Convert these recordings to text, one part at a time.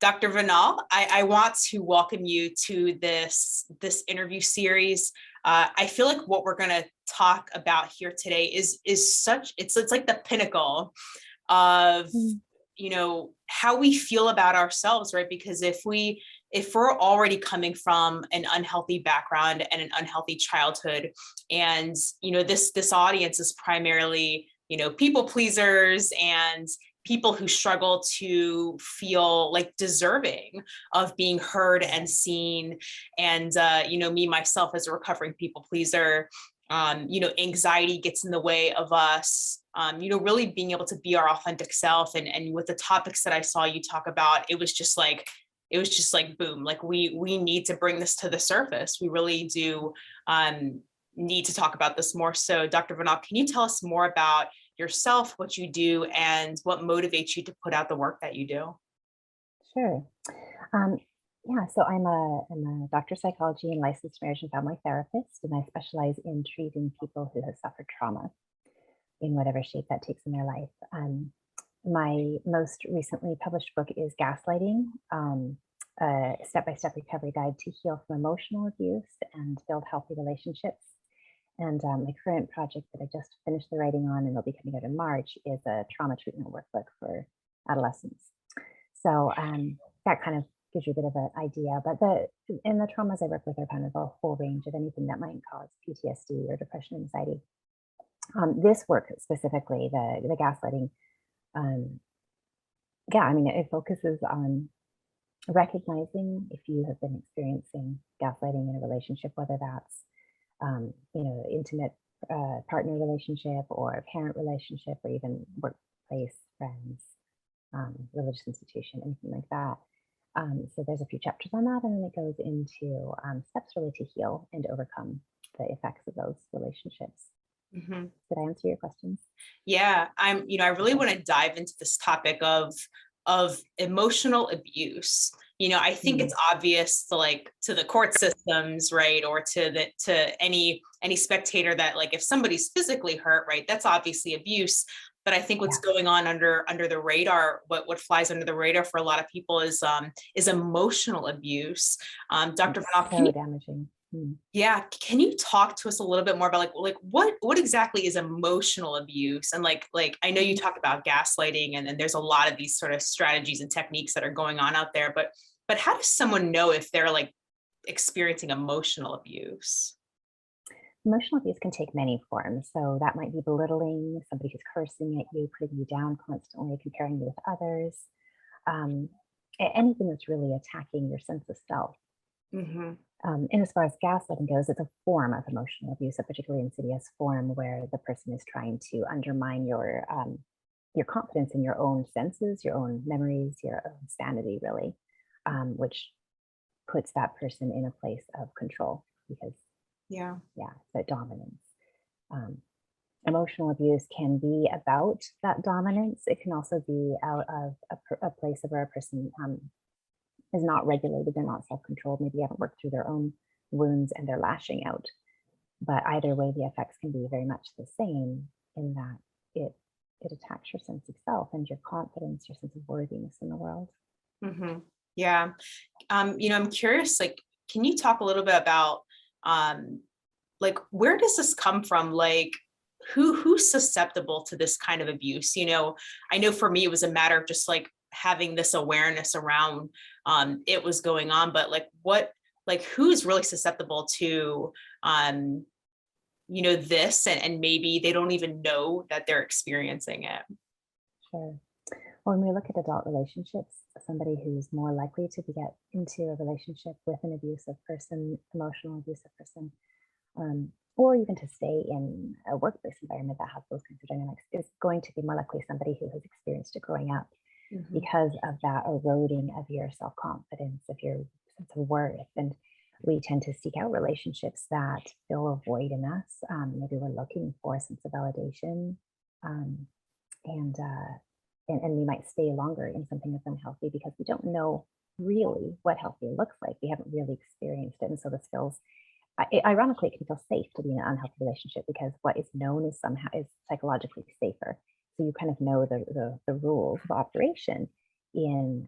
Dr. Vinall, I want to welcome you to this interview series. I feel like what we're going to talk about here today is such it's like the pinnacle of how we feel about ourselves, right? Because if we're already coming from an unhealthy background and an unhealthy childhood, and this audience is primarily people pleasers and people who struggle to feel like deserving of being heard and seen. And, me, myself, as a recovering people pleaser, anxiety gets in the way of us, really being able to be our authentic self. And with the topics that I saw you talk about, it was just like, boom, like we need to bring this to the surface. We really do need to talk about this more. So Dr. Vinall, can you tell us more about yourself, what you do, and what motivates you to put out the work that you do? Sure. Um, yeah, so I'm a doctor of psychology and licensed marriage and family therapist, and I specialize in treating people who have suffered trauma in whatever shape that takes in their life. My most recently published book is Gaslighting, a step-by-step recovery guide to heal from emotional abuse and build healthy relationships. And my current project that I just finished the writing on and will be coming out in March is a trauma treatment workbook for adolescents. So that kind of gives you a bit of an idea. But in the traumas I work with are kind of a whole range of anything that might cause PTSD or depression, anxiety. This work specifically, the gaslighting, um, yeah, I mean, it focuses on recognizing if you have been experiencing gaslighting in a relationship, whether that's intimate partner relationship or a parent relationship or even workplace, friends, religious institution, anything like that. So there's a few chapters on that, and then it goes into steps really to heal and overcome the effects of those relationships. Mm-hmm. Did I answer your questions? Yeah, I really want to dive into this topic of emotional abuse. I think it's obvious to the court systems, right? Or to any spectator that, like, if somebody's physically hurt, right, that's obviously abuse. But I think what's going on under the radar, what flies under the radar for a lot of people is emotional abuse. Dr. Vinall, So damaging. yeah, can you talk to us a little bit more about like what exactly is emotional abuse? And like I know you talk about gaslighting, and there's a lot of these sort of strategies and techniques that are going on out there, but how does someone know if they're like experiencing emotional abuse? Emotional abuse can take many forms. So that might be belittling, somebody who's cursing at you, putting you down constantly, comparing you with others, um, anything that's really attacking your sense of self. Mm-hmm. And as far as gaslighting goes, it's a form of emotional abuse, a particularly insidious form where the person is trying to undermine your confidence in your own senses, your own memories, your own sanity, really, which puts that person in a place of control because, Yeah. yeah, the dominance. Um, Emotional abuse can be about that dominance. It can also be out of a place of where a person is not regulated, they're not self-controlled, maybe haven't worked through their own wounds and they're lashing out. But either way, the effects can be very much the same in that it attacks your sense of self and your confidence, your sense of worthiness in the world. Mm-hmm. Yeah. I'm curious, like, can you talk a little bit about um like where does this come from? Like who's susceptible to this kind of abuse? I know for me it was a matter of just like having this awareness around it was going on, but like who's really susceptible to this, and maybe they don't even know that they're experiencing it. Sure. Well, when we look at adult relationships, somebody who's more likely to get into a relationship with an abusive person, emotional abusive person, or even to stay in a workplace environment that has those kinds of dynamics is going to be more likely somebody who has experienced it growing up Mm-hmm. because of that eroding of your self-confidence, of your sense of worth. And we tend to seek out relationships that fill a void in us. Maybe we're looking for a sense of validation. Um, and, uh, and we might stay longer in something that's unhealthy because we don't know really what healthy looks like. We haven't really experienced it. And so this feels ironically, it can feel safe to be in an unhealthy relationship because what is known is somehow is psychologically safer. So you kind of know the rules of operation in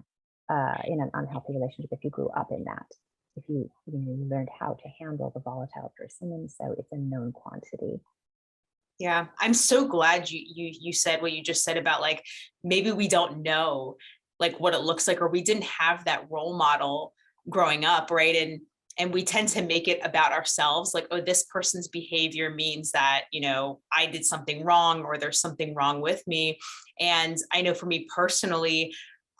in an unhealthy relationship if you grew up in that. If you learned how to handle the volatile person, and so it's a known quantity. Yeah, I'm so glad you said what you just said about like maybe we don't know like what it looks like, or we didn't have that role model growing up, right? And we tend to make it about ourselves, like, oh, this person's behavior means that, I did something wrong, or there's something wrong with me. And I know for me personally,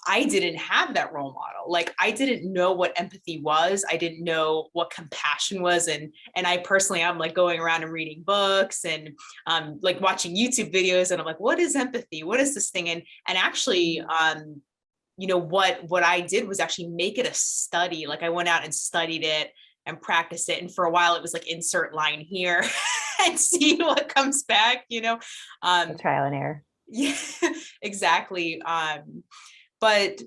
I didn't have that role model. Like I didn't know what empathy was. I didn't know what compassion was. And I personally, I'm like going around and reading books and like watching YouTube videos. And I'm like, what is empathy? What is this thing? And actually, what I did was actually make it a study. Like I went out and studied it and practiced it. And for a while it was like insert line here and see what comes back, Trial and error. Yeah, exactly. But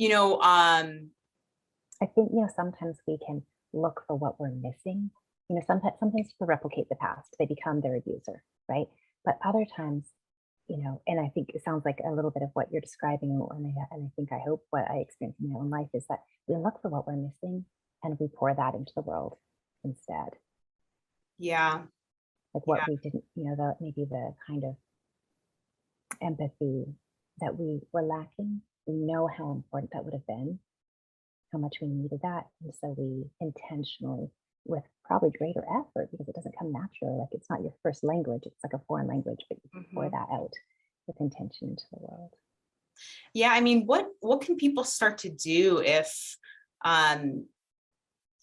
I think sometimes we can look for what we're missing. Sometimes people replicate the past, they become their abuser, right? But other times, and I think it sounds like a little bit of what you're describing, and I hope what I experience in my own life is that we look for what we're missing and we pour that into the world instead. Yeah. Like what we didn't, maybe the kind of empathy that we were lacking. We know how important that would have been, how much we needed that. And so we intentionally, with probably greater effort, because it doesn't come naturally, like it's not your first language, it's like a foreign language, but you can pour that out with intention into the world. Yeah, I mean, what can people start to do if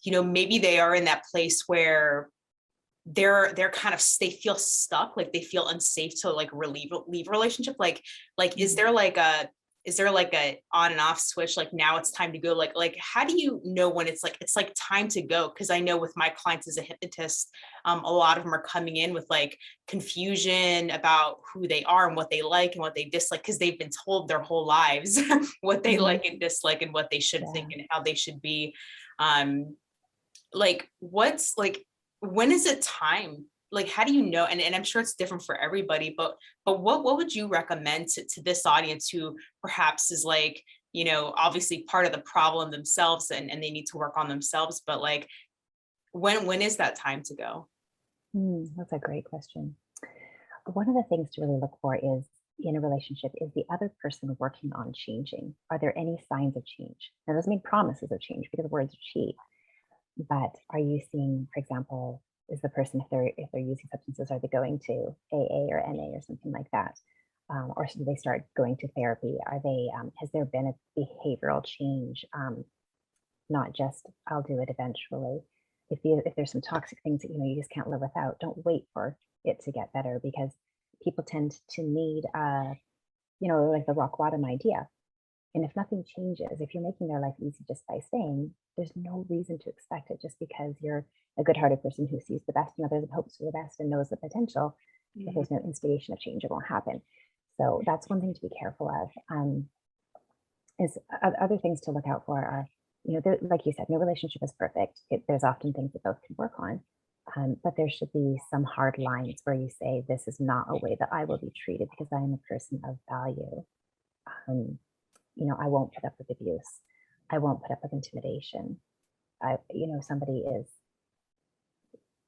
maybe they are in that place where they're kind of, they feel stuck, like they feel unsafe to like leave a relationship, like is there like a on and off switch, like now it's time to go, like how do you know when it's like time to go? Because I know with my clients as a hypnotist, a lot of them are coming in with like confusion about who they are and what they like and what they dislike, because they've been told their whole lives what they like and dislike and what they should think and how they should be. Like what's like, when is it time? Like, how do you know? And I'm sure it's different for everybody, but what would you recommend to this audience who perhaps is like, obviously part of the problem themselves and they need to work on themselves, but like, when is that time to go? That's a great question. One of the things to really look for is in a relationship, is the other person working on changing? Are there any signs of change? Now, doesn't mean promises of change because words are cheap, but are you seeing, for example, is the person, if they're using substances, are they going to AA or NA or something like that? Or should they start going to therapy? Are they, has there been a behavioral change? Not just, I'll do it eventually. If there's some toxic things that, you just can't live without, don't wait for it to get better, because people tend to need, like the rock bottom idea. And if nothing changes, if you're making their life easy just by staying, there's no reason to expect it just because you're a good-hearted person who sees the best in others and hopes for the best and knows the potential. If there's no instigation of change, it won't happen. So that's one thing to be careful of. Is other things to look out for are, like you said, no relationship is perfect. There's often things that both can work on, but there should be some hard lines where you say, this is not a way that I will be treated because I am a person of value. I won't put up with abuse. I won't put up with intimidation. Somebody is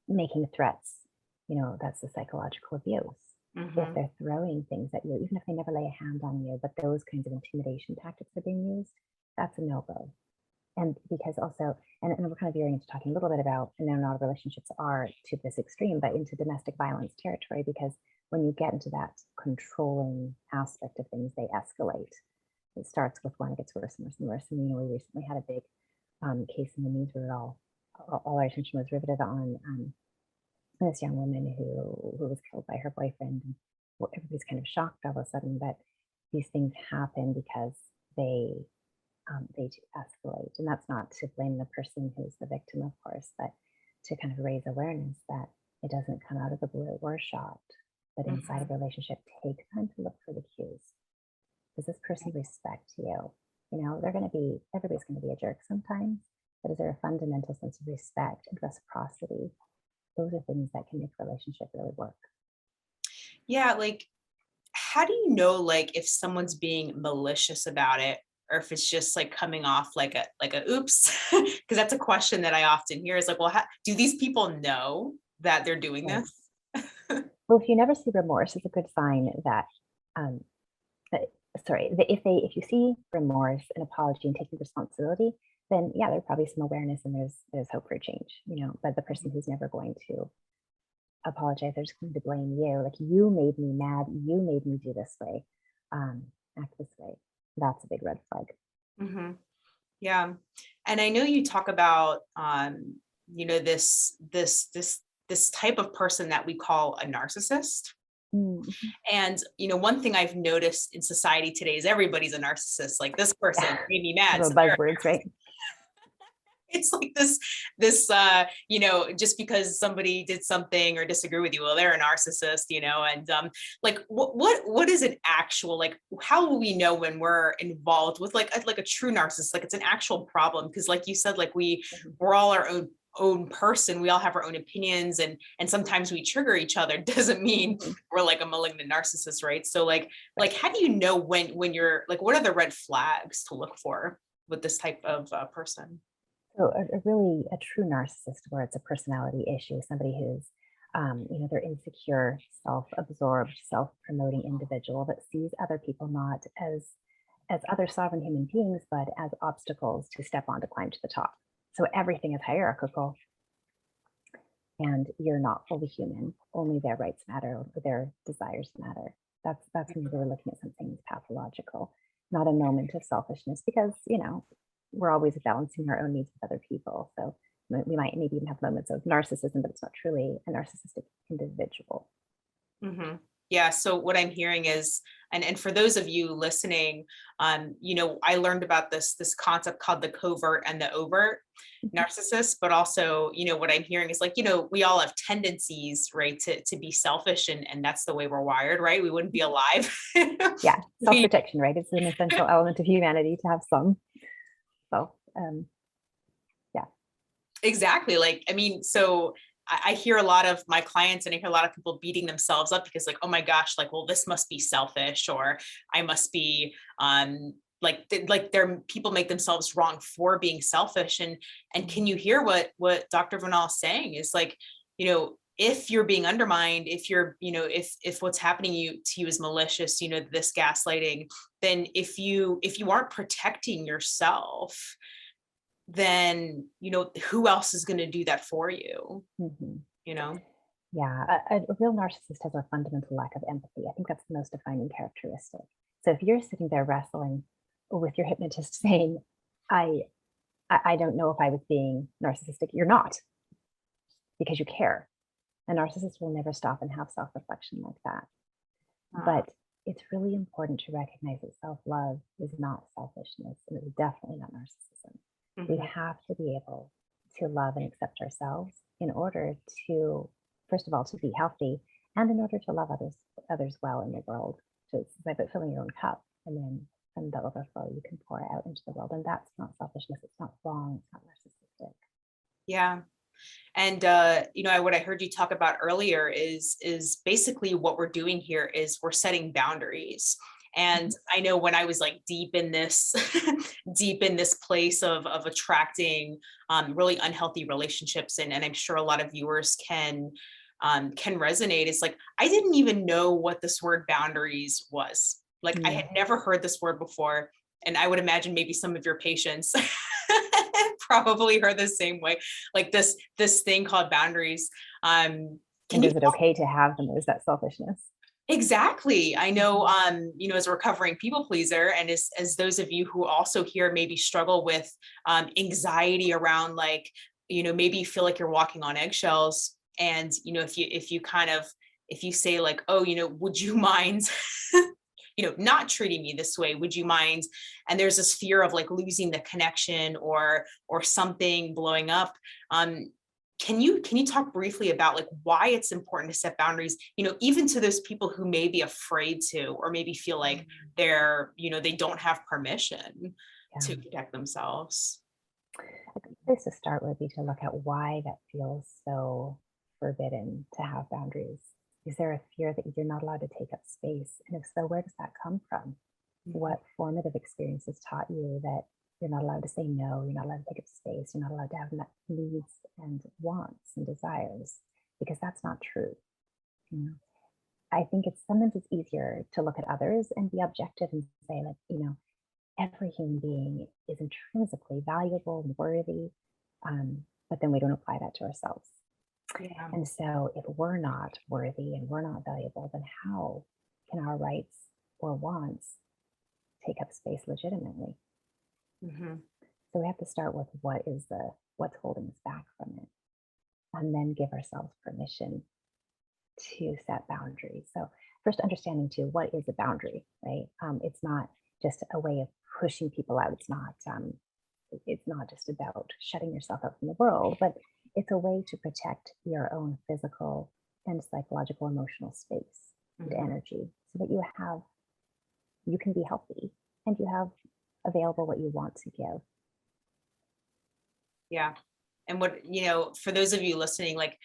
making threats, that's the psychological abuse. If they're throwing things at you, even if they never lay a hand on you, but those kinds of intimidation tactics are being used, that's a no-go. And because also, and we're kind of veering into talking a little bit about, and then not all relationships are to this extreme, but into domestic violence territory, because when you get into that controlling aspect of things, they escalate. It starts with one, it gets worse and worse and worse. And we recently had a big case in the news where all our attention was riveted on this young woman who was killed by her boyfriend. And everybody's kind of shocked all of a sudden, but these things happen because they do escalate. And that's not to blame the person who's the victim, of course, but to kind of raise awareness that it doesn't come out of the blue. We're shocked, but inside of a relationship, take time to look for the cues. Does this person respect you? Everybody's going to be a jerk sometimes, but is there a fundamental sense of respect and reciprocity? Those are things that can make a relationship really work. Yeah, like, how do you know, like, if someone's being malicious about it, or if it's just like coming off like a oops, because that's a question that I often hear is like, well, do these people know that they're doing Right. this? Well, if you never see remorse, it's a good sign that, um, that that if you see remorse and apology and taking responsibility, then yeah, there's probably some awareness and there's hope for change, But the person who's never going to apologize, they're just going to blame you. Like, you made me mad, you made me do this way, act this way. That's a big red flag. Hmm. Yeah. And I know you talk about, this type of person that we call a narcissist. Mhm. And, one thing I've noticed in society today is everybody's a narcissist. Like, this person Yeah, made me mad, little so they're, buzzwords, right? it's like this, just because somebody did something or disagree with you, well, they're a narcissist, and like, what is an actual, like, how will we know when we're involved with like a true narcissist? Like, it's an actual problem, because like you said, like, Mhm. we're all our own person, we all have our own opinions, and sometimes we trigger each other. Doesn't mean Mhm. we're like a malignant narcissist, right? So Right. how do you know when you're like, what are the red flags to look for with this type of person? So a true narcissist, where it's a personality issue, somebody who's, they're insecure, self-absorbed, self-promoting individual that sees other people not as other sovereign human beings, but as obstacles to step on to climb to the top. So everything is hierarchical, and you're not fully human. Only their rights matter, or their desires matter. That's when you're really looking at something pathological, not a moment of selfishness, because we're always balancing our own needs with other people. So we might maybe even have moments of narcissism, but it's not truly a narcissistic individual. Hmm. Yeah. So what I'm hearing is, and for those of you listening, I learned about this concept called the covert and the overt Mhm. narcissist, but also, what I'm hearing is like, we all have tendencies, right, to be selfish, and that's the way we're wired, right? We wouldn't be alive. Yeah, we self-protection, right? It's an essential element of humanity to have some. So yeah. Exactly. Like, I mean, so I hear a lot of my clients, and I hear a lot of people beating themselves up because, like, oh my gosh, like, well, this must be selfish, or I must be, like they're people make themselves wrong for being selfish. And can you hear what Dr. Vinall is saying is like, if you're being undermined, if you're, if what's happening to you is malicious, this gaslighting, then if you aren't protecting yourself, then who else is going to do that for you? Mhm. you know Yeah, a real narcissist has a fundamental lack of empathy. I think that's the most defining characteristic. So if you're sitting there wrestling with your hypnotist saying, I I don't know if I was being narcissistic, you're not, because you care. A narcissist will never stop and have self-reflection like that. uh, But it's really important to recognize that self-love is not selfishness, and it's definitely not narcissism. We mhm, have to be able to love and accept ourselves in order to, first of all, to be healthy, and in order to love others well in the world. So it's like filling your own cup, and then from the overflow you can pour out into the world. And that's not selfishness. It's not wrong. It's not narcissistic. yeah. And what I heard you talk about earlier is basically what we're doing here is we're setting boundaries. And Mhm. I know when I was like deep in this deep in this place of attracting really unhealthy relationships, and I'm sure a lot of viewers can resonate. It's like, I didn't even know what this word boundaries was. Like, I had Mm. never heard this word before. And I would imagine maybe some of your patients probably heard the same way, like this thing called boundaries. Can And you is it okay to have them, or is that selfishness? Exactly. I know, Mhm. as a recovering people pleaser, and as those of you who also here maybe struggle with anxiety around, like, maybe you feel like you're walking on eggshells, and if you kind of, if you say like, oh, would you mind not treating me this way, would you mind, and there's this fear of like losing the connection, or something blowing up. um can you talk briefly about like why it's important to set boundaries, even to those people who may be afraid to, or maybe feel like Mm. they don't have permission Yeah. to protect themselves? A good place to start would be to look at why that feels so forbidden to have boundaries. Is there a fear that you're not allowed to take up space? And if so, where does that come from? What formative experiences taught you that you're not allowed to say no, you're not allowed to take up space, you're not allowed to have needs and wants and desires, because that's not true. You know, I think sometimes it's easier to look at others and be objective and say, like, every human being is intrinsically valuable and worthy, but then we don't apply that to ourselves. Yeah. And so, if we're not worthy and we're not valuable, then how can our rights or wants take up space legitimately? Mhm. So we have to start with what's holding us back from it, and then give ourselves permission to set boundaries. So first, understanding too, what is a boundary, right? It's not just a way of pushing people out. It's not just about shutting yourself out from the world, but it's a way to protect your own physical and psychological, emotional space and Mhm. energy, so that you can be healthy and you have available what you want to give. Yeah. And for those of you listening, like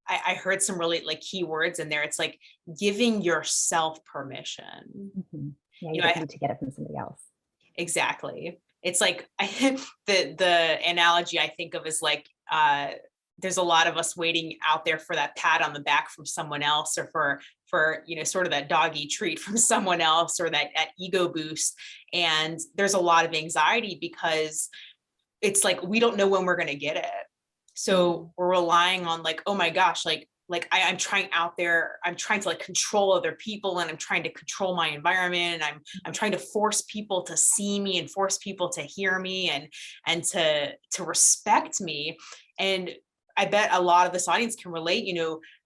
I heard some really like key words in there. It's like giving yourself permission. Mhm. Yeah, you You know, don't I need to get it from somebody else. exactly. It's like the analogy I think of is like there's a lot of us waiting out there for that pat on the back from someone else, or for sort of that doggy treat from someone else, or that ego boost. And there's a lot of anxiety because it's like we don't know when we're going to get it, so we're relying on like, oh my gosh, I'm trying out there, I'm trying to like control other people, and I'm trying to control my environment, and I'm trying to force people to see me and force people to hear me and to respect me. And I bet a lot of this audience can relate.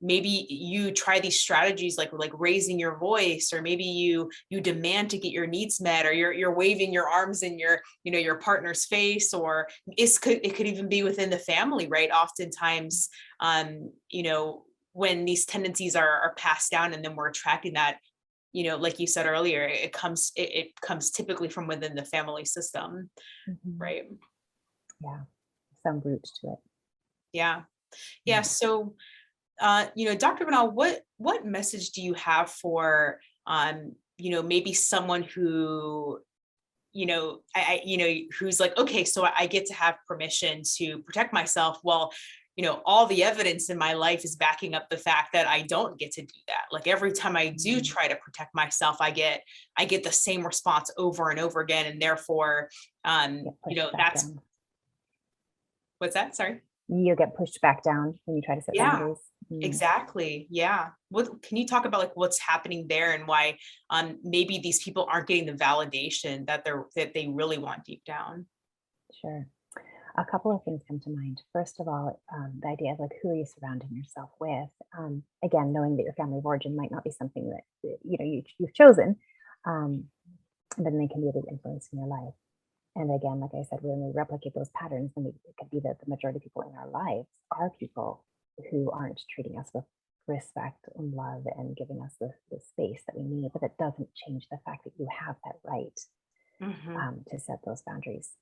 Maybe you try these strategies like raising your voice, or maybe you demand to get your needs met, or you're waving your arms in your partner's face, or it could even be within the family, right? Oftentimes, when these tendencies are passed down, and then we're attracting that, like you said earlier, it comes typically from within the family system, Mhm. right? Yeah, some roots to it. Yeah. Yeah. Yeah. So Dr. Vinall, what message do you have for maybe someone who, who's like, okay, so I get to have permission to protect myself. Well, all the evidence in my life is backing up the fact that I don't get to do that. Like every time I do Mhm. try to protect myself, I get the same response over and over again. And therefore, Get pushed back that's down. what's that? Sorry. You get pushed back down when you try to set Yeah. boundaries. Mm. Exactly. Yeah. What can you talk about, like what's happening there, and why maybe these people aren't getting the validation that they really want deep down? Sure. A couple of things come to mind. First of all, the idea of like, who are you surrounding yourself with? Again, knowing that your family of origin might not be something that you've chosen, um, but then they can be a big influence in your life. And again, like I said, when we replicate those patterns, then it could be that the majority of people in our lives are people who aren't treating us with respect and love and giving us the space that we need. But that doesn't change the fact that you have that right, Hmm. to set those boundaries.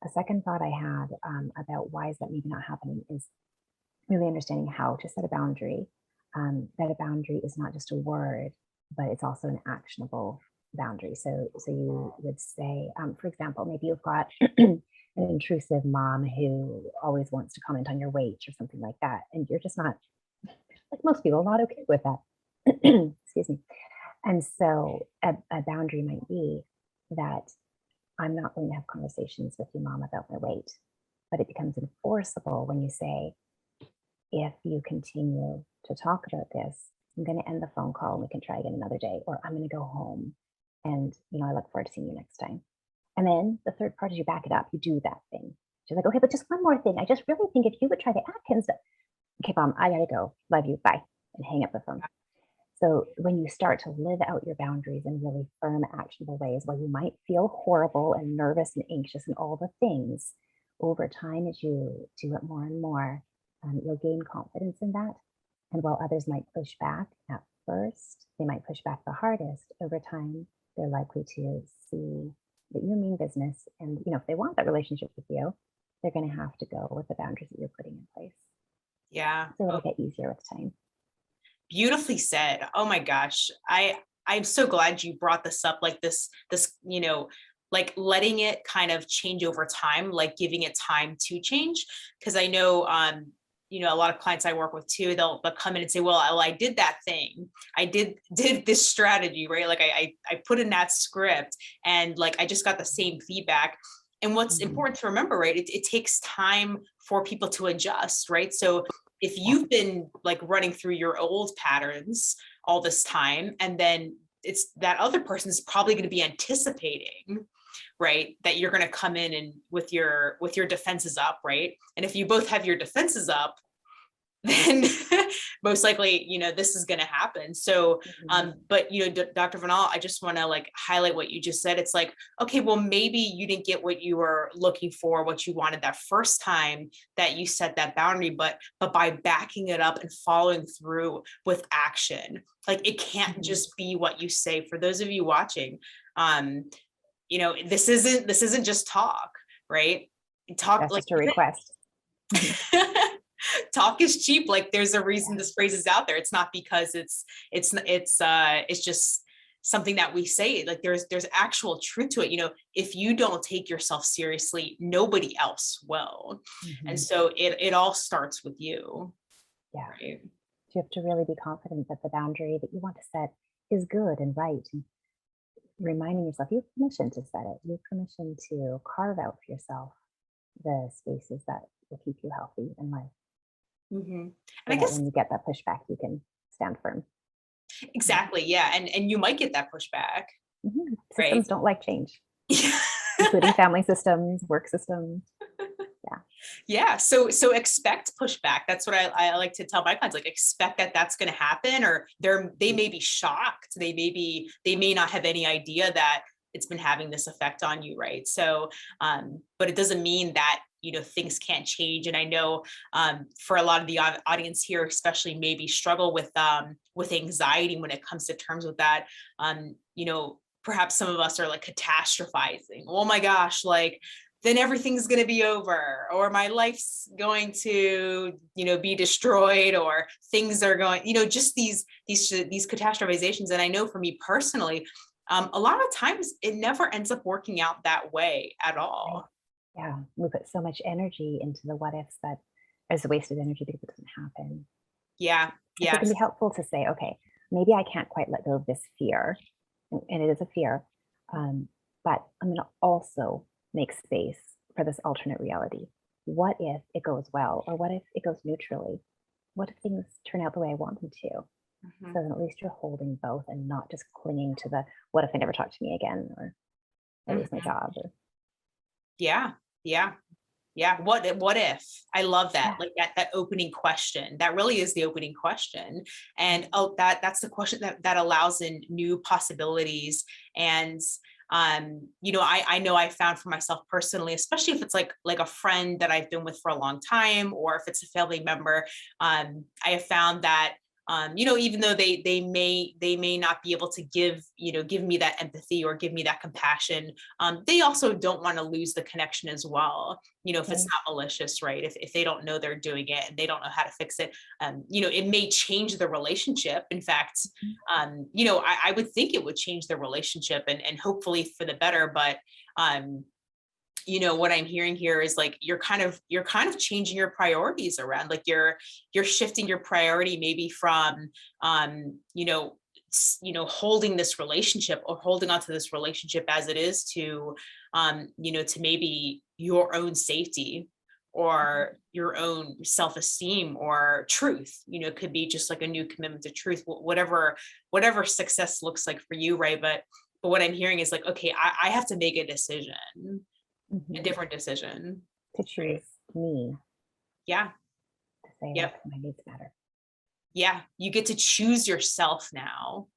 A second thought I had, about why is that maybe not happening, is really understanding how to set a boundary. That a boundary is not just a word, but it's also an actionable boundary. So you would say, for example, maybe you've got an intrusive mom who always wants to comment on your weight or something like that, and you're just not, like most people, not okay with that. Excuse me. And so a boundary might be that I'm not going to have conversations with your mom about my weight, but it becomes enforceable when you say, if you continue to talk about this, I'm going to end the phone call and we can try again another day, or I'm going to go home and, I look forward to seeing you next time. And then the third part is you back it up, you do that thing. She's like, okay, but just one more thing. I just really think if you would try the Atkins, okay, mom, I gotta go. Love you. Bye. And hang up the phone. So when you start to live out your boundaries in really firm, actionable ways, while you might feel horrible and nervous and anxious and all the things, over time, as you do it more and more, you'll gain confidence in that. And while others might push back at first, they might push back the hardest. Over time, they're likely to see that you mean business. And if they want that relationship with you, they're going to have to go with the boundaries that you're putting in place. Yeah. So it'll Oh, get easier with time. beautifully said. Oh my gosh. I'm so glad you brought this up, like this, like letting it kind of change over time, like giving it time to change. Cause I know, a lot of clients I work with too, they'll come in and say, well, I did that thing. I did this strategy, right? Like I put in that script and like, I just got the same feedback. And what's important to remember, right? It takes time for people to adjust, right? So if you've been like running through your old patterns all this time, and then it's that other person is probably going to be anticipating, right, that you're going to come in and with your defenses up, right? And if you both have your defenses up, then most likely, this is going to happen. So, but, Dr. Vinall, I just want to like highlight what you just said. It's like, okay, well, maybe you didn't get what you were looking for, what you wanted that first time that you set that boundary, but by backing it up and following through with action, like it can't just be what you say. For those of you watching, this isn't just talk, right? Talk, that's like just a request. talk is cheap. Like there's a reason this phrase is out there. It's not because it's just something that we say. Like there's actual truth to it. If you don't take yourself seriously, nobody else will. And so it all starts with you. Yeah. Right? You have to really be confident that the boundary that you want to set is good and right. And reminding yourself you have permission to set it. You have permission to carve out for yourself the spaces that will keep you healthy in life. And So I guess when you get that pushback, you can stand firm. Exactly. Yeah. And you might get that pushback. Systems Right. don't like change, including family systems, work systems. Yeah. So expect pushback. That's what I like to tell my clients, like expect that that's going to happen, or they may be shocked. They may not have any idea that it's been having this effect on you. Right. So, but it doesn't mean that, things can't change. And I know, for a lot of the audience here, especially maybe struggle with anxiety when it comes to terms with that. Perhaps some of us are like catastrophizing. Oh my gosh, like, then everything's going to be over, or my life's going to, be destroyed, or things are going, just these catastrophizations. And I know for me personally, a lot of times it never ends up working out that way at all. Yeah, we put so much energy into the what ifs that is wasted energy because it doesn't happen. Yeah. So it can be helpful to say, okay, maybe I can't quite let go of this fear, and it is a fear, but I'm going to also make space for this alternate reality. What if it goes well, or what if it goes neutrally? What if things turn out the way I want them to? So then at least you're holding both and not just clinging to the what if they never talk to me again, or I lose my job. Yeah. What if? I love that. Like that opening question. That really is the opening question. And that's the question that allows in new possibilities. And I know I found for myself personally, especially if it's like a friend that I've been with for a long time, or if it's a family member, I have found that even though they may not be able to give me that empathy or give me that compassion, they also don't want to lose the connection as well. If it's not malicious, right? If they don't know they're doing it and they don't know how to fix it, it may change the relationship. In fact, I would think it would change the relationship and hopefully for the better. But what I'm hearing here is like you're kind of changing your priorities around. Like you're shifting your priority maybe from holding this relationship or holding on to this relationship as it is to to maybe your own safety or your own self-esteem or truth. It could be just like a new commitment to truth, whatever success looks like for you, right? But what I'm hearing is like, okay, I have to make a decision. A different decision to choose me. Yeah. To say, yep. My needs matter. Yeah. You get to choose yourself now,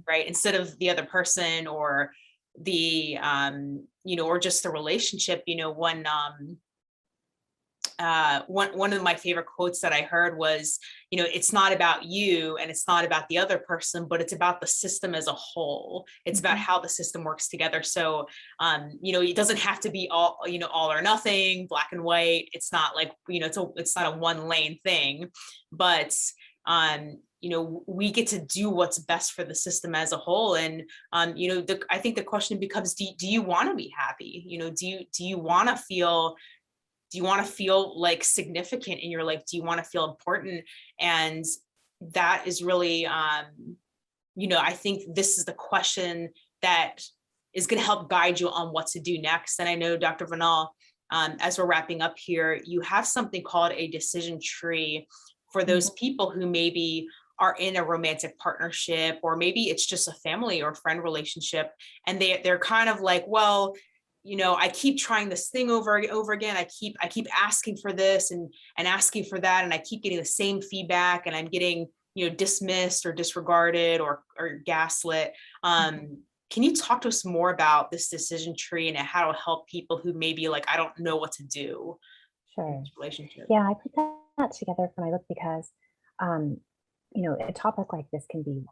right? Instead of the other person or the, or just the relationship. One of my favorite quotes that I heard was, it's not about you and it's not about the other person, but it's about the system as a whole. It's about how the system works together. So, it doesn't have to be all or nothing, black and white. It's not like, it's not a one lane thing, but we get to do what's best for the system as a whole. And, I think the question becomes, do you want to be happy? Do you want to feel like significant in your life? Do you want to feel important? And that is really, I think this is the question that is going to help guide you on what to do next. And I know, Dr. Vinall, as we're wrapping up here, you have something called a decision tree for those people who maybe are in a romantic partnership, or maybe it's just a family or friend relationship, and they're kind of like, well, I keep trying this thing over and over again. I keep asking for this and asking for that, and I keep getting the same feedback, and I'm getting dismissed or disregarded or gaslit. Can you talk to us more about this decision tree and how to help people who may be like, I don't know what to do in Sure. this relationship? Yeah, I put that together for my book because, a topic like this can be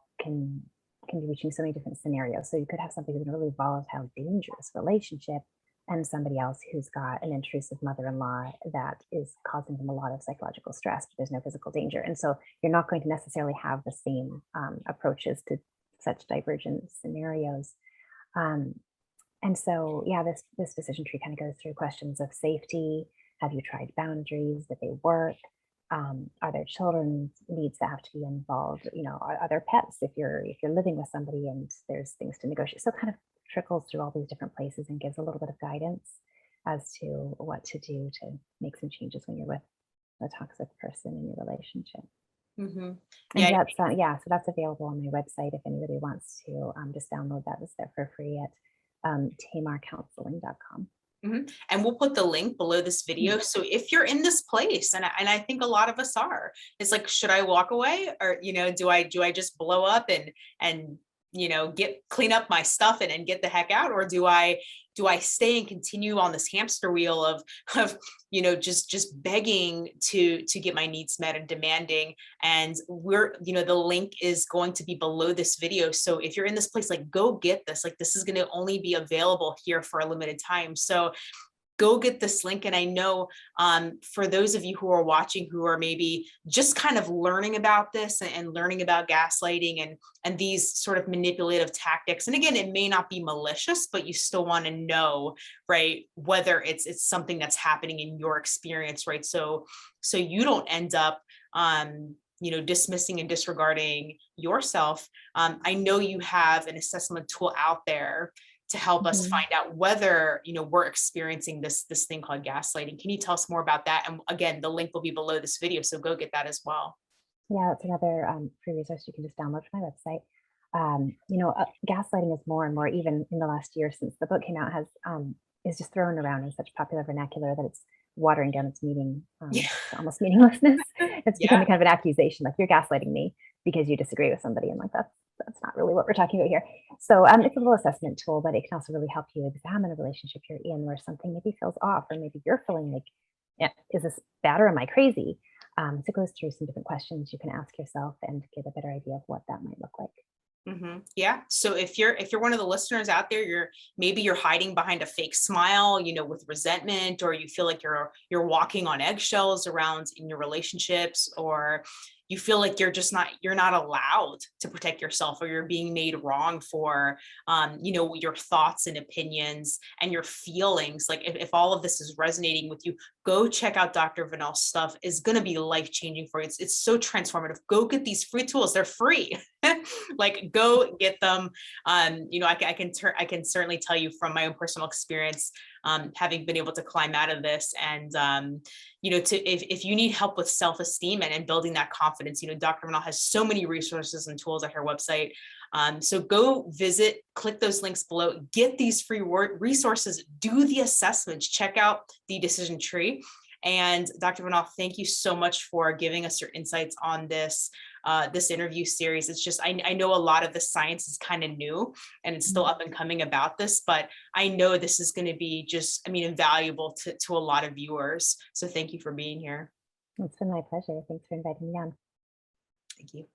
reaching so many different scenarios. So you could have somebody who's in a really volatile, dangerous relationship, and somebody else who's got an intrusive mother-in-law that is causing them a lot of psychological stress, but there's no physical danger. And so you're not going to necessarily have the same approaches to such divergent scenarios. Um, and so, yeah, this decision tree kind of goes through questions of safety. Have you tried boundaries? Did they work? Are there children's needs that have to be involved? Are there pets if you're living with somebody and there's things to negotiate? So it kind of trickles through all these different places and gives a little bit of guidance as to what to do to make some changes when you're with a toxic person in your relationship. And Yeah. so that's available on my website if anybody wants to just download that. It's there for free at tamarcounseling.com. And we'll put the link below this video. So if you're in this place, and I think a lot of us are, it's like, should I walk away, or do I just blow up and clean up my stuff and get the heck out, or do I stay and continue on this hamster wheel of just begging to get my needs met and demanding? And the link is going to be below this video. So if you're in this place, like, go get this. Like, this is going to only be available here for a limited time. So go get this link. And I know for those of you who are watching, who are maybe just kind of learning about this and learning about gaslighting and these sort of manipulative tactics. And again, it may not be malicious, but you still want to know, right, whether it's something that's happening in your experience, right? So you don't end up dismissing and disregarding yourself. I know you have an assessment tool out there to help us find out whether we're experiencing this thing called gaslighting. Can you tell us more about that? And again, the link will be below this video, so go get that as well. Yeah, it's another free resource you can just download from my website. Gaslighting is more and more, even in the last year since the book came out, is just thrown around in such popular vernacular that it's watering down its meaning to almost meaninglessness. It's becoming kind of an accusation, like, you're gaslighting me because you disagree with somebody, and like, that's not really what we're talking about here. So it's a little assessment tool, but it can also really help you examine a relationship you're in where something maybe feels off, or maybe you're feeling like, yeah, is this bad or am I crazy? So it goes through some different questions you can ask yourself and get a better idea of what that might look like. Yeah. So if you're one of the listeners out there, maybe you're hiding behind a fake smile, with resentment, or you feel like you're walking on eggshells around in your relationships, or you feel like you're not allowed to protect yourself, or you're being made wrong for, your thoughts and opinions and your feelings. Like, if all of this is resonating with you, go check out Dr. Vinall's stuff. Is going to be life-changing for you. It's so transformative. Go get these free tools. They're free. Like, go get them. I can certainly tell you from my own personal experience, having been able to climb out of this, and if you need help with self-esteem and building that confidence, Dr. Vinall has so many resources and tools at her website. So go visit, click those links below, get these free resources, do the assessments, check out the decision tree. And Dr. Vinall, thank you so much for giving us your insights on this interview series. It's just, I know a lot of the science is kind of new and it's still up and coming about this, but I know this is going to be just, invaluable to a lot of viewers. So thank you for being here. It's been my pleasure. Thanks for inviting me on. Thank you.